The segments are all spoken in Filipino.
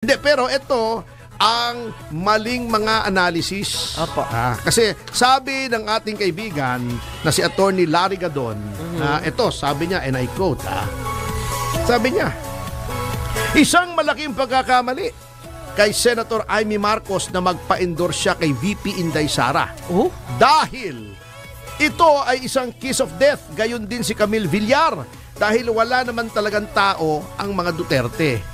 Hindi, pero ito ang maling mga analysis. Opo. Kasi sabi ng ating kaibigan na si Attorney Larry Gadon, na ito, sabi niya, and I quote, sabi niya, isang malaking pagkakamali kay Senator Amy Marcos na magpa-endorse siya kay VP Inday Sara. Dahil ito ay isang kiss of death, gayon din si Camille Villar. Dahil wala naman talagang tao ang mga Duterte.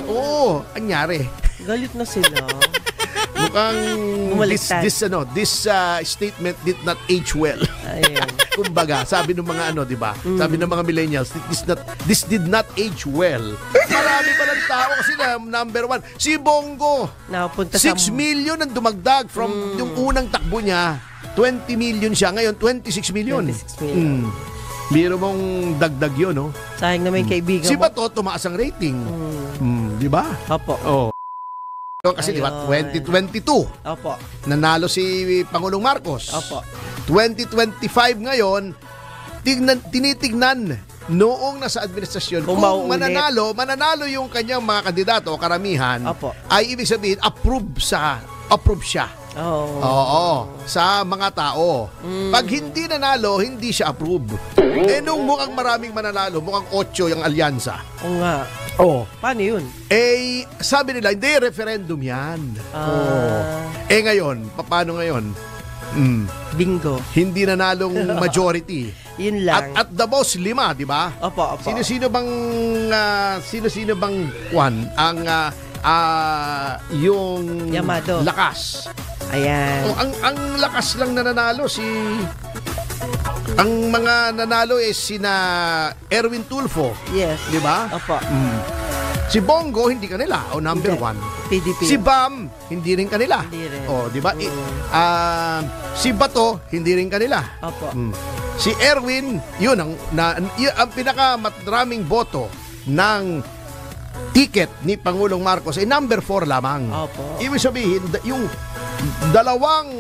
Oo, anyari. Galit na sila. Mukhang this statement did not age well. Ayun. Kumbaga, sabi ng mga di ba? Sabi ng mga millennials, this did not age well. Marami pa lang tao kasi na number one. Si Bongo, Napunta 6 million ang dumagdag from yung unang takbo niya. 20 million siya. Ngayon, 26 million. 26 million. Biro mong dagdag yun, no? Sayang na may kaibigan Si Bato, tumaas ang rating. Di ba? Opo. Oh. Kasi di ba, 2022, Opo. nanalo si Pangulong Marcos. Opo. 2025 ngayon, tinitignan noong nasa administrasyon kung mananalo yung kanyang mga kandidato o karamihan, Opo. ay ibig sabihin approve siya. Oo, sa mga tao. Pag hindi nanalo, hindi siya approve. Nung mukhang maraming mananalo, mukhang 8 yung alyansa. Oo nga. Paano yun? Sabi nila, hindi, referendum yan. Ngayon, paano ngayon? Bingo. Hindi nanalong majority. Yun lang. At the most, 5, di ba? Opo. Sino-sino bang yung Yamado. lakas? Ayan. Ang lakas lang nanalo ang mga nanalo sina Erwin Tulfo. Yes. Di ba? Opo. Si Bongo hindi kanila number 1. PDP. Si Bam hindi rin kanila. Hindi rin. Di ba? Si Bato hindi rin kanila. Opo. Si Erwin, yun ang pinakamaraming boto ng ticket ni Pangulong Marcos ay number 4 lamang. Opo. Ibig sabihin, yung dalawang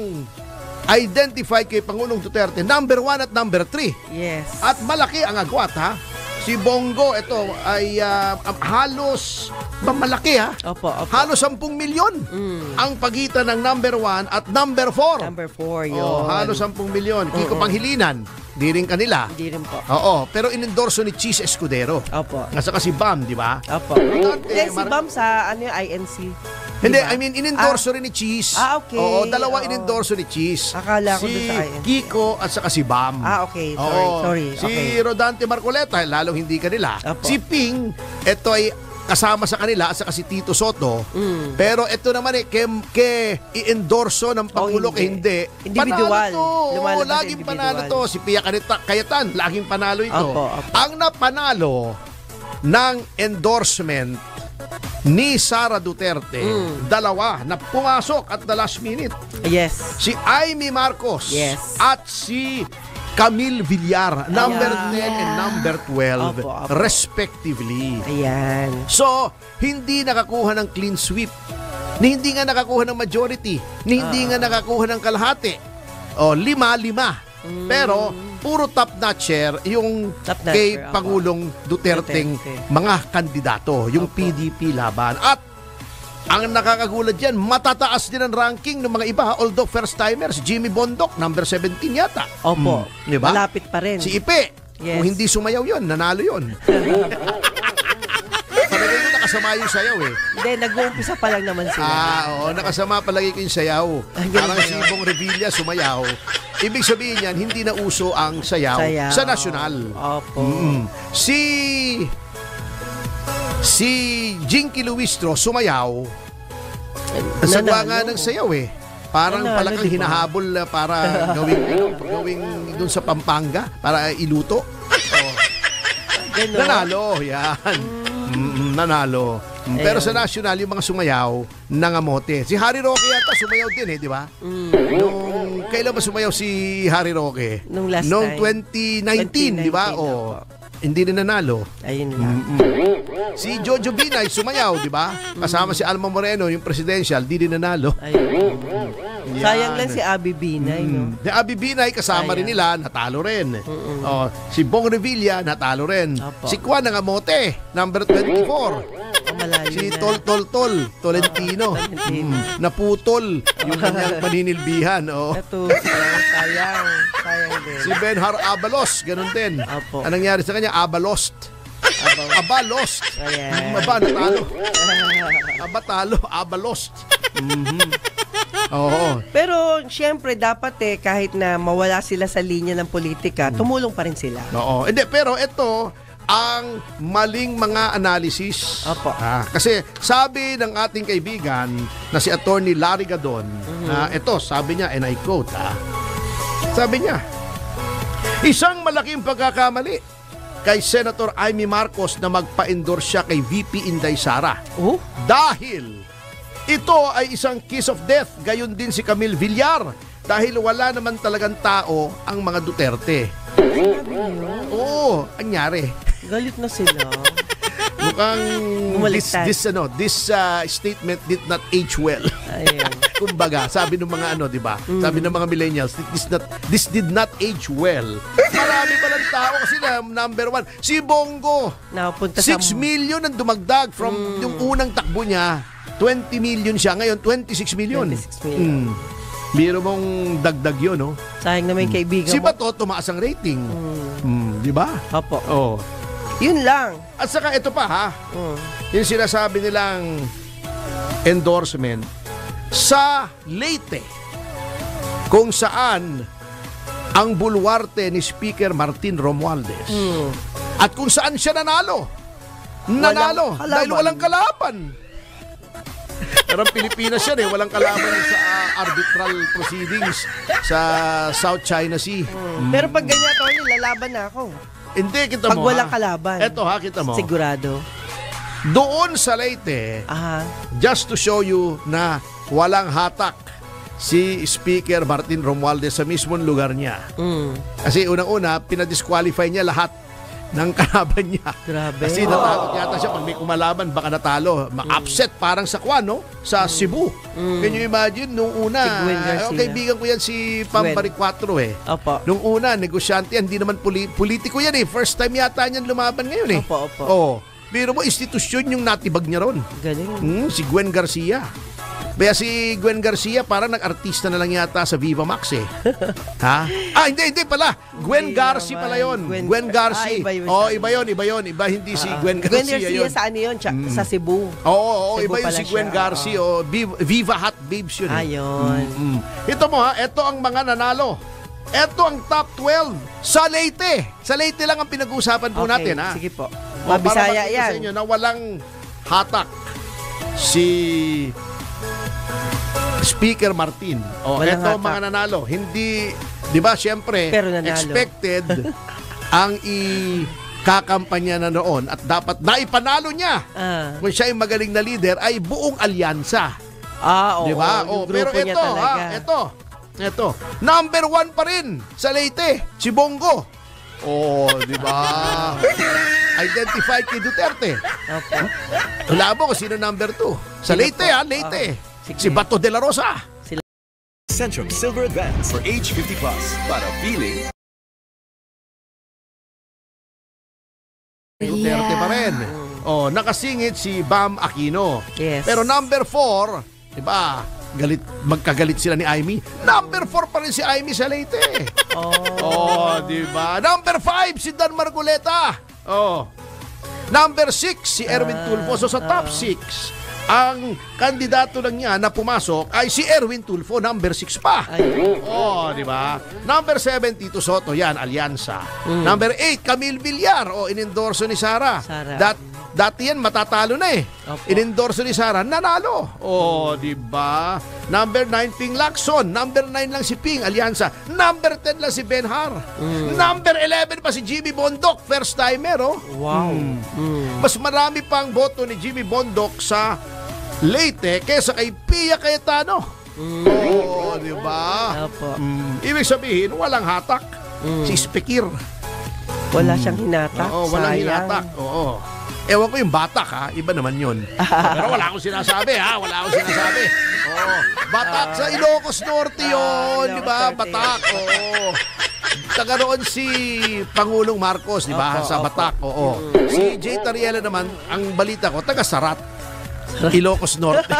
identify kay Pangulong Duterte, number 1 at number 3. Yes. At malaki ang agwat, ha? Si Bongo, ito ay halos malaki, ha? Opo. Halos 10 milyon ang pagitan ng number 1 at number 4. Number 4, yun. Halos 10 milyon. Kiko Panghilinan, di rin kanila. Hindi rin po. Oo, pero inendorso ni Cheese Escudero. Opo. Nga saka si Bam, di ba? Opo. Si Bam sa INC. Hindi, diba? I mean, inendorso rin ni Cheese. Okay. Oo, dalawa inendorso ni Cheese. Akala ko si doon sa INC. Kiko at saka si Bam. Okay. Oo. Sorry. Si Rodante Marcoleta, lalong hindi kanila. Opo. Si Ping, ito ay kasama sa kanila at saka si Tito Soto. Pero ito naman i-endorso ng Pangulo hindi. Individual. Panalo to. Laging panalo to. Si Pia Cayetano, laging panalo ito. Opo. Ang napanalo ng endorsement ni Sara Duterte, dalawa na pumasok at the last minute. Yes. Si Amy Marcos at si Camille Villar, number 10 and number 12, Opo. respectively. Ayan. So, hindi nakakuha ng clean sweep, ni hindi nga nakakuha ng majority, ni hindi nga nakakuha ng kalahati. 5-5. Pero, puro top-notcher yung kay Pangulong Duterte mga kandidato, yung PDP laban. At ang nakakagulat dyan, matataas din ang ranking ng mga iba, although first-timers. Jimmy Bondoc, number 17 yata. Opo. Diba? Malapit pa rin. Si Ipe, kung hindi sumayaw yun, nanalo yun. Palagay ko nakasama yung sayaw Hindi, nag-uumpisa pa lang naman sila. Nakasama palagi ko yung sayaw. Parang si Bong Revilla sumayaw. Ibig sabihin yan, hindi na uso ang sayaw. Sa nasyonal. Opo. Si Jinky Luistro sumayaw. Sa nga ng sayaw Parang palakang hinahabol para gawing dun sa Pampanga para iluto. Nanalo, yan. Nanalo. Pero sa national, yung mga sumayaw, nangamote. Si Harry Roque yata sumayaw din di ba? Kailan ba sumayaw si Harry Roque? Nung last time. 2019, di ba? Hindi na nanalo. Ayun lang. Si Jojo Binay sumayaw, di ba? Kasama si Alma Moreno, yung presidential, di din nanalo. Ayun. Sayang lang si Abby Binay, no? Si Abby Binay, kasama rin nila, natalo rin. Si Bong Revilla, natalo rin. Opo. Si Juan Nangamote, number 24. malayo Si na. Tolentino. Naputol yung kanyang paninilbihan. Oh. Ito, sayang din. Si Benhar Abalos, ganun din. Opo. Anong nangyari sa kanya? Abalost. Abalost. Ayan. Aba, natalo. Aba, talo. Abalost. Oo. Pero siyempre dapat kahit na mawala sila sa linya ng politika, tumulong pa rin sila. Oo. Hindi, pero ito ang maling mga analysis. Opo. Kasi sabi ng ating kaibigan na si Attorney Larry Gadon, ito, sabi niya, and I quote, sabi niya, isang malaking pagkakamali kay Senator Amy Marcos na magpa-endorse siya kay VP Inday Sara. Oh? Dahil ito ay isang kiss of death, gayon din si Camille Villar. Dahil wala naman talagang tao ang mga Duterte. Oo, anyari. Galit na sila. Mukhang Bumaliktad. this statement did not age well. Ayan. Kumbaga, sabi ng mga di ba? Sabi ng mga millennials, this did not age well. Marami pa ng tao kasi na number one. Si Bongo, Napunta 6 million ang dumagdag from yung unang takbo niya. 20 million siya. Ngayon, 26 million. 26 million. Biro mong dagdag yun, no? Sayang naman yung kaibigan Si mo. Bato, tumaas ang rating. Di ba? Opo. Oh. Yun lang. At saka ito pa, yung sinasabi nilang endorsement sa Leyte, kung saan ang bulwarte ni Speaker Martin Romualdez at kung saan siya nanalo dahil walang kalaban. Parang Pilipinas yan walang kalaban sa arbitral proceedings sa South China Sea. Pero pag ganyan, Tony, lalaban na ako. Hindi, kita Pag mo. walang kalaban. Eto kita mo. Sigurado. Doon sa Leyte, just to show you na walang hatak si Speaker Martin Romualdez sa mismong lugar niya. Kasi unang-una, pinadisqualify niya lahat ng kalaban niya. Grabe. Kasi natakot yata siya pag may kumalaban, baka natalo. Ma-upset parang sa Kwan, no? Sa Cebu. Can you imagine, nung una, Si Gwen Garcia. kaibigan ko yan si Pambari 4 Opo. Nung una, negosyante yan, hindi naman politiko yan First time yata niyan lumaban ngayon Opo. Oh, biro mo, institusyon yung natibag niya ron. Galing. Si Gwen Garcia. Kaya si Gwen Garcia parang nag-artista na lang yata sa Viva Max Ha? Hindi pala. Gwen Garcia pala yon. Gwen Garcia. Iba yun. Iba hindi si Gwen Garcia. Gwen Garcia sa ano yun? Sa Cebu. Oo, Cebu iba yun pala si Gwen siya. Garcia. Viva Hot Babes yun. Ayun. Ito mo ito ang mga nanalo. Ito ang top 12 sa Leyte. Sa Leyte lang ang pinag-uusapan po natin. Sige po. Para Mabisaya makita yan. sa inyo na walang hatak si Speaker Martin. Walang Ito hatak. mga nanalo. Hindi, di ba, syempre, Pero nanalo. expected ang ikakampanya na noon at dapat naipanalo niya. Kung siya ay magaling na leader, ay buong alyansa. Oo. Di ba? Yung Pero grupo niya ito, talaga. ito. Number 1 pa rin sa Leyte, si Bongo. Di ba? Identify kay Duterte. Opo. Wala mo kung sino number 2. Sa Leyte, Leyte. Si Bato de la Rosa. Centrum Silver Advance for age 50 plus. Para feeling Duterte pa rin. Nakasingit si Bam Aquino. Yes. Pero number 4, di ba? Magkagalit sila ni Amy. Number 4 pa rin si Amy sa Leyte. Di ba? Number 5 si Dan Margoleta. Number 6 si Erwin Tulfo. So sa top 6, ang kandidato lang niya na pumasok ay si Erwin Tulfo, number 6 pa. Di ba? Number 7, Tito Soto, yan, alyansa. Number 8, Camille Villar, inendorso ni Sara. Dati yan, matatalo na Opo. Inendorso ni Sara, nanalo. Di ba? Number 9, Ping Lacson. Number 9 lang si Ping, alyansa. Number 10 lang si Benhar. Number 11 pa si Jimmy Bondoc, first timer, Wow. Mas marami pang boto ni Jimmy Bondoc sa Leyte kaysa kay Pia Cayetano. Di ba? Opo. Ibig sabihin, walang hatak. Si Spekir. Wala siyang hinatak. Walang Sayang. hinatak. Ewan ko yung batak, iba naman yun. Pero wala akong sinasabi, Wala akong sinasabi. Batak sa Ilocos Norte yun, di ba? Ilocos Norte. Batak, nagkaroon si Pangulong Marcos, di ba? Opo, Sa opo. Batak, oo. Si Jay Tariela naman, ang balita ko, taga Sarat. Ilocos Norte.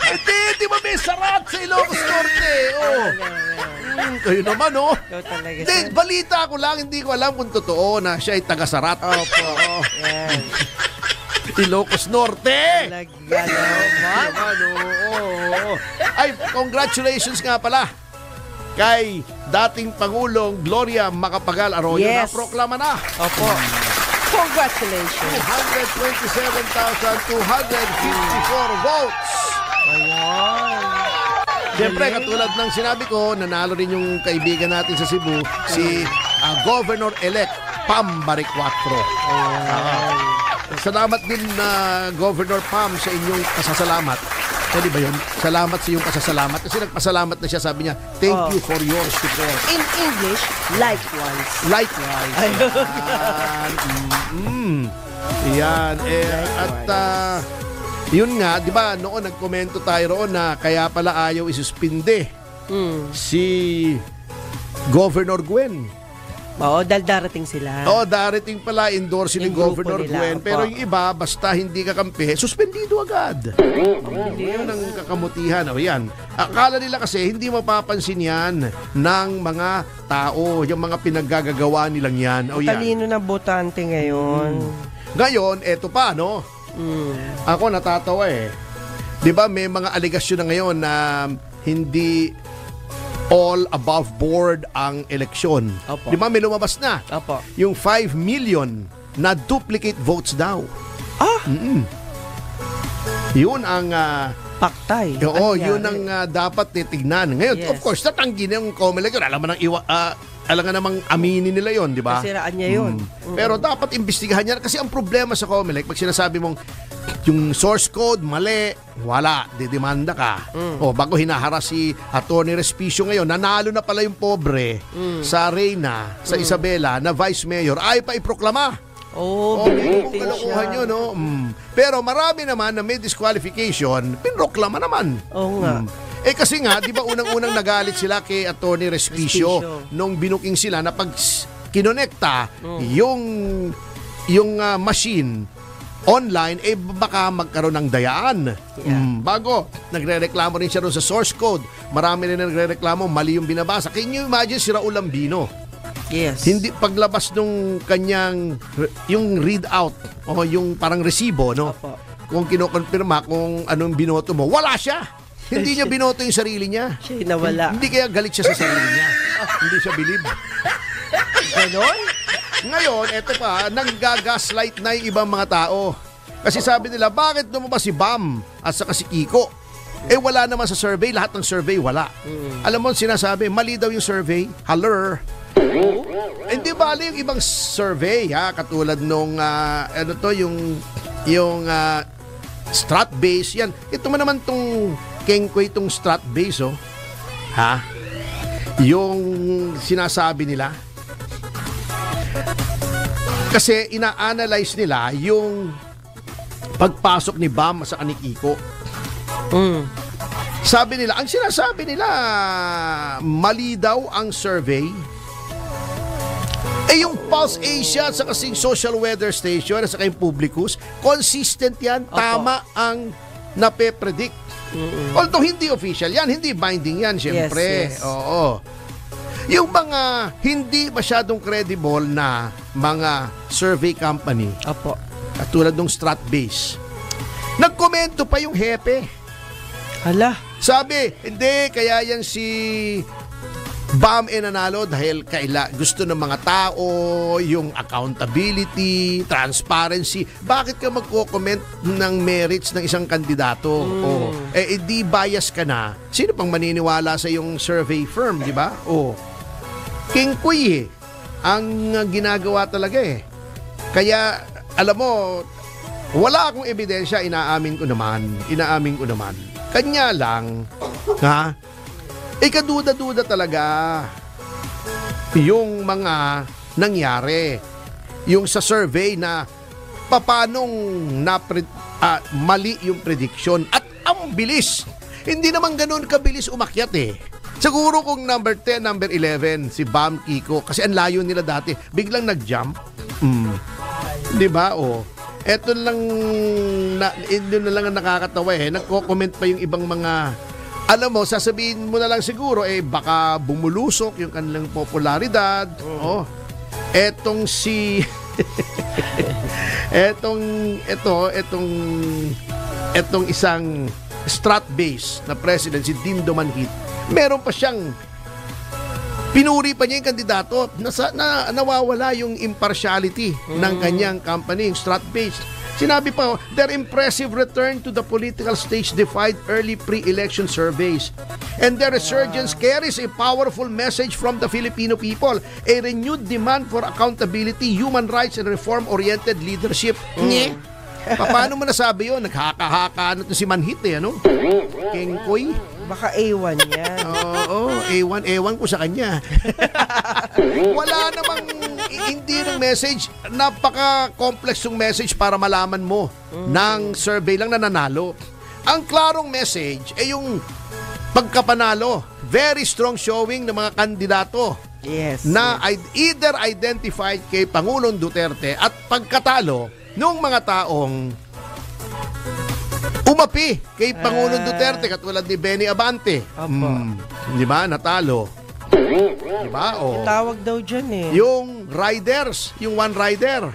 Hindi, di ba may Sarat sa Ilocos Norte? Oo. Kayo naman, oh. Ikaw talaga, Hindi, sir. balita ko lang, hindi ko alam kung totoo na siya ay taga Sarat. Opo. Yan. Ilocos Norte. Talaga naman. Naman, oo. Ay, congratulations nga pala kay dating Pangulong Gloria Macapagal Arroyo na Yes. proklama na. Opo. Congratulations. 227,254 votes. Ayan. Siyempre, katulad ng sinabi ko, nanalo rin yung kaibigan natin sa Cebu, si Governor-elect Pam Baricuatro. Salamat din na Governor Pam sa inyong pasasalamat. Pwede ba yun? Salamat sa iyong pasasalamat. Kasi nagpasalamat na siya, sabi niya, thank you for your support. In English, likewise. Likewise. Yan. Yun nga, di ba, noon nagkomento tayo roon na kaya pala ayaw isuspinde si Governor Gwen. Oo, dahil darating sila. Oo, darating pala endorse ni Yung grupo Governor nila, Gwen. opo. Pero yung iba, basta hindi kakampi, suspendido agad. Yun ang kakamutihan. O yan. Akala nila kasi hindi mapapansin yan ng mga tao. Yung mga pinaggagawa nilang yan. O yan. Talino ng botante ngayon. Ngayon, eto pa, no? Ako natatawa eh. 'Di ba may mga aligasyon na ngayon na hindi all above board ang eleksyon. Opo. 'Di ba may lumabas na? Opo. Yung 5 million na duplicate votes daw. Yun ang Paktay. oo, Ano yun yan? ang dapat titignan. Ngayon, Yes. of course, tatanggi na yung COMELEC. Alam mo nang alam nga namang aminin nila yon, di ba? Kasiraan niya yun. Pero dapat imbestigahan niya kasi ang problema sa COMELEC, pag sinasabi mong yung source code mali, wala, didemanda ka. O bago hinaharas si Atty. Respicio ngayon, nanalo na pala yung pobre sa Reyna, sa Isabela na vice mayor, ay pa iproklama. Oh, Kung bitin kalokohan siya. yun, no? Pero marami naman na may disqualification, pinroklama naman. Oo nga. Kasi nga, di ba unang-unang nagalit sila kay Atty. Respicio Respicio. nung binuking sila na pag kinonekta yung machine online, baka magkaroon ng dayaan. Yeah. Bago, nagre-reklamo rin siya doon sa source code. Marami rin nagre-reklamo, mali yung binabasa. Can you imagine si Raul Ambino? Yes. Hindi paglabas nung kanyang yung readout o yung parang resibo, no? Opo. Kung kinokonfirma kung anong binoto mo, wala siya. Hindi niya binoto yung sarili niya. Siya nawala. Hindi kaya galit siya sa sarili niya. Hindi siya bilib. Ganon? Ngayon, eto pa, nanggagaslight na yung ibang mga tao. Kasi sabi nila, bakit lumabas si Bam at saka si Kiko? Wala naman sa survey, lahat ng survey wala. Alam mo, sinasabi, mali daw yung survey. Haller. Hindi bali yung ibang survey, ha? Katulad nung, yung strat base, yan. Ito man naman tong Kengkoy, itong strat base, oh. Ha? Yung sinasabi nila. Kasi ina-analyze nila yung pagpasok ni Bam sa ni Kiko. Sabi nila, ang sinasabi nila, mali daw ang survey. Yung Pulse Asia at saka kasing Social Weather Station at saka yung Publicus, consistent yan, tama ang nape-predict. Although hindi official yan, hindi binding yan, syempre. Yes. Oo. Yung mga hindi masyadong credible na mga survey company, Opo. katulad ng Stratbase, nagkomento pa yung hepe. Hala. Sabi, hindi, kaya yan si Bam nanalo dahil gusto ng mga tao yung accountability, transparency. Bakit ka magko-comment ng merits ng isang kandidato? Di bias ka na. Sino pang maniniwala sa yung survey firm, di ba? King Kuy ang ginagawa talaga eh. Kaya, alam mo, wala akong ebidensya, inaamin ko naman. Kanya lang, ha? Kaduda-duda talaga yung mga nangyari. Yung sa survey na papanong mali yung prediction. At ang bilis. Hindi naman ganun kabilis umakyat eh. Siguro kung number 10, number 11, si Bam Kiko, kasi ang layo nila dati, biglang nag-jump. Di ba? Eto lang, doon na lang ang nakakatawa Nagko-comment pa yung ibang mga, alam mo, sasabihin mo na lang siguro, baka bumulusok yung kanilang popularidad. Etong si, etong isang strat base na president, si Dindo Manhit, meron pa siyang pinuri pa niya yung kandidato na nawawala yung impartiality ng kanyang company, yung strat base. Sinabi pa, their impressive return to the political stage defied early pre-election surveys. And their resurgence carries a powerful message from the Filipino people, a renewed demand for accountability, human rights, and reform-oriented leadership. Paano mo nasabi yun? Naghaka-haka si Manhit ano? Kengkoy? Baka A1 yan. A1, ewan ko sa kanya. Wala namang, hindi ng message, napaka-complex yung message para malaman mo ng survey lang na nanalo. Ang klarong message ay yung pagkapanalo. Very strong showing ng mga kandidato na either identified kay Pangulong Duterte at pagkatalo nung mga taong umapi kay Pangulong Duterte katulad ni Benny Abante. Di ba? Natalo. Di ba? Tawag daw dyan Yung riders, yung one rider.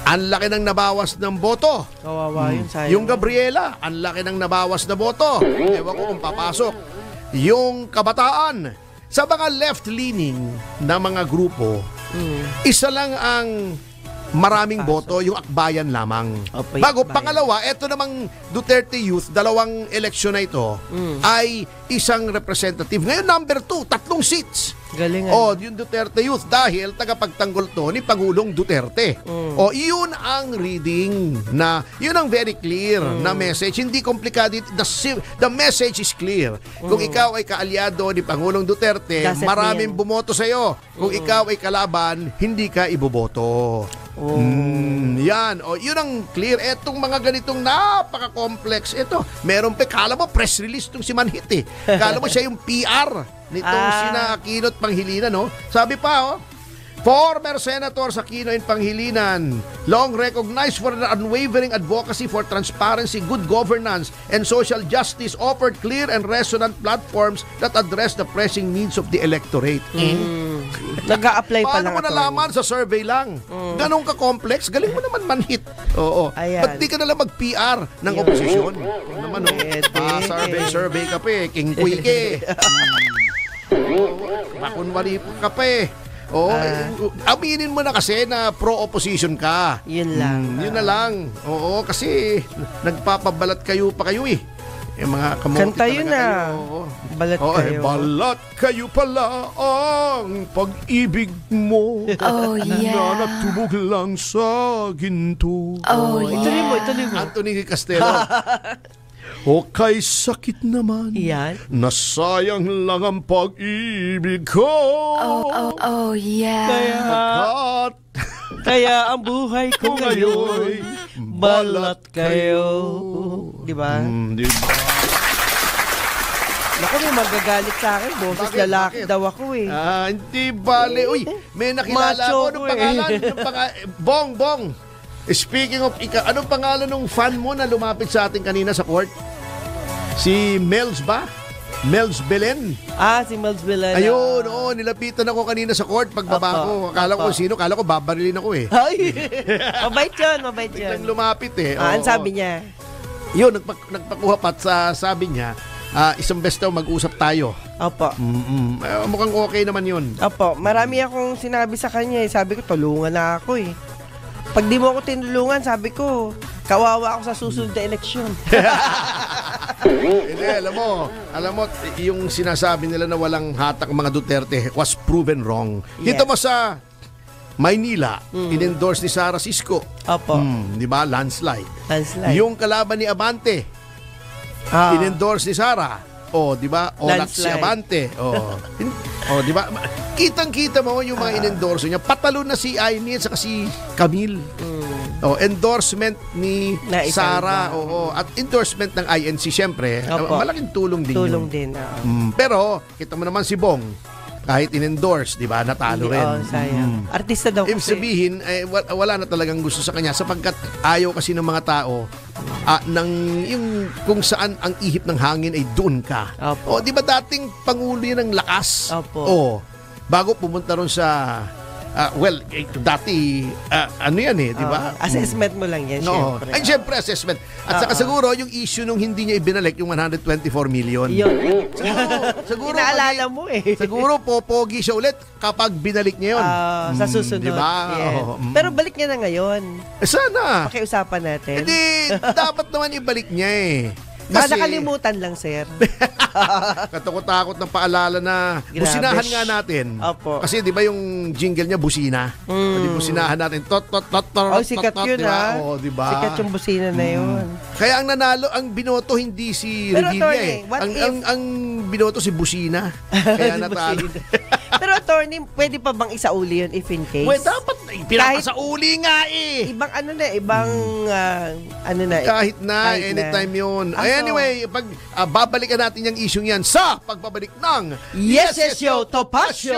Ang laki ng nabawas ng boto. Kawawa yun, sayang. Yung Gabriela, ang laki ng nabawas na boto. Ewan ko kung papasok. Yung kabataan, sa mga left-leaning na mga grupo, isa lang ang maraming boto, yung Akbayan lamang. Bago, pangalawa, eto namang Duterte Youth, dalawang eleksyon na ito, ay isang representative. Ngayon, number 2, 3 seats. Galing. Yung Duterte Youth, dahil tagapagtanggol to ni Pangulong Duterte. Yun ang reading na, yun ang very clear na message. Hindi komplikado. The message is clear. Kung ikaw ay kaalyado ni Pangulong Duterte, maraming bumoto sa'yo. Kung ikaw ay kalaban, hindi ka iboboto. Yan. Yun ang clear. Etong mga ganitong napaka-complex. Ito, meron pa. Kala mo press release itong si Manhit Kala mo siya yung PR nitong sina Aquino at Pangilinan, Sabi pa, former Senator Aquino and Pangilinan, long recognized for their unwavering advocacy for transparency, good governance, and social justice, offered clear and resonant platforms that address the pressing needs of the electorate. Nag-a-apply pa lang. Paano mo nalaman sa survey lang? Ganun ka-complex? Galing mo naman Manhit. Ba't di ka nalang mag-PR ng oposisyon? Naman, survey ka pa King Kuike. Makunwari ka pa aminin mo na kasi na pro-opposition ka. Yun lang. Yun na lang. Kasi nagpapabalat kayo pa kayo yung mga kamote kanta yun Balat kayo. Balat kayo pala ang pag-ibig mo. Na natubog lang sa ginto. Ituloy mo. Anthony Castelo. Kay sakit naman. Yan. Nasayang lang ang pag-ibig ko. Kaya ang buhay ko ngayon, balat kayo. Diba? Diba? Naku, may magagalit sa akin. Boses lalaki daw ako Hindi bale. Uy, may nakilala Macho ko. Anong pangalan? Bong. Speaking of, anong pangalan ng fan mo na lumapit sa atin kanina sa court? Si Mels ba? Mels Belen. Si Mels Belen. Ayun, nilapitan ako kanina sa court pagbaba ko. Akala ko sino? Akala ko babarilin ako Ay, mabait yun. Biglang lumapit Ang sabi niya? Yun, nagpakuha pat sabi niya, isang beses daw mag-usap tayo. Opo. Mukhang okay naman yun. Opo, marami akong sinabi sa kanya Sabi ko, tulungan na ako Pag di mo ako tinulungan, sabi ko, kawawa ako sa susunod na eleksyon. Hindi, alam mo, yung sinasabi nila na walang hatak mga Duterte was proven wrong. Yes. Dito mo sa Maynila, in-endorse ni Sara Sisko. Opo. Di ba? Landslide. Yung kalaban ni Abante, in-endorse ni Sara. Di ba? Olak si Abante. Di ba? kitang-kita mo yung mga in-endorse niya. Patalo na si Aimee at saka si Camille. Endorsement ni Na isang Sara. Oo. At endorsement ng INC, syempre. Opo. Malaking tulong din Tulong yun. din. Pero, kita mo naman si Bong. Kahit in-endorse, di ba? Natalo rin. Sayang. Artista daw Ibig kasi. sabihin, wala na talagang gusto sa kanya sapagkat ayaw kasi ng mga tao yung kung saan ang ihip ng hangin ay doon ka. Opo. O, di ba dating pangulo yan ng lakas? Opo. O, bago pumunta ron sa, dati, ano yan di ba? Assessment mo lang yan, No. syempre. Ay, syempre, assessment. At saka siguro, yung issue nung hindi niya ibinalik, yung 124 million. Yun. Siguro, Inaalala mo siguro, popogi siya ulit kapag binalik niya yun. Sa susunod. Di ba? Yes. Oo. Pero balik niya na ngayon. Sana. Pakiusapan natin. Hindi, dapat naman ibalik niya Baka nakalimutan lang, sir. katakot-takot ng paalala na Grabe. businahan nga natin. Opo. Kasi di ba yung jingle niya busina? Di businahan natin. Tot, tot, tot, tot, Oh, sikat tot, yun, diba? ha? Di ba? Sikat yung busina na yun. Kaya ang nanalo, ang binoto hindi si Pero, Revilla attorney, what ang binoto si Busina. Kaya natalo. Pero, attorney, pwede pa bang isauli yun if in case? Well, dapat pinapasauli nga Ibang ibang Kahit na, Kahit na. anytime yun. Ah, Anyway, pag babalikan natin yung issue yan sa pagbabalik ng Yes, Yo, Topacio!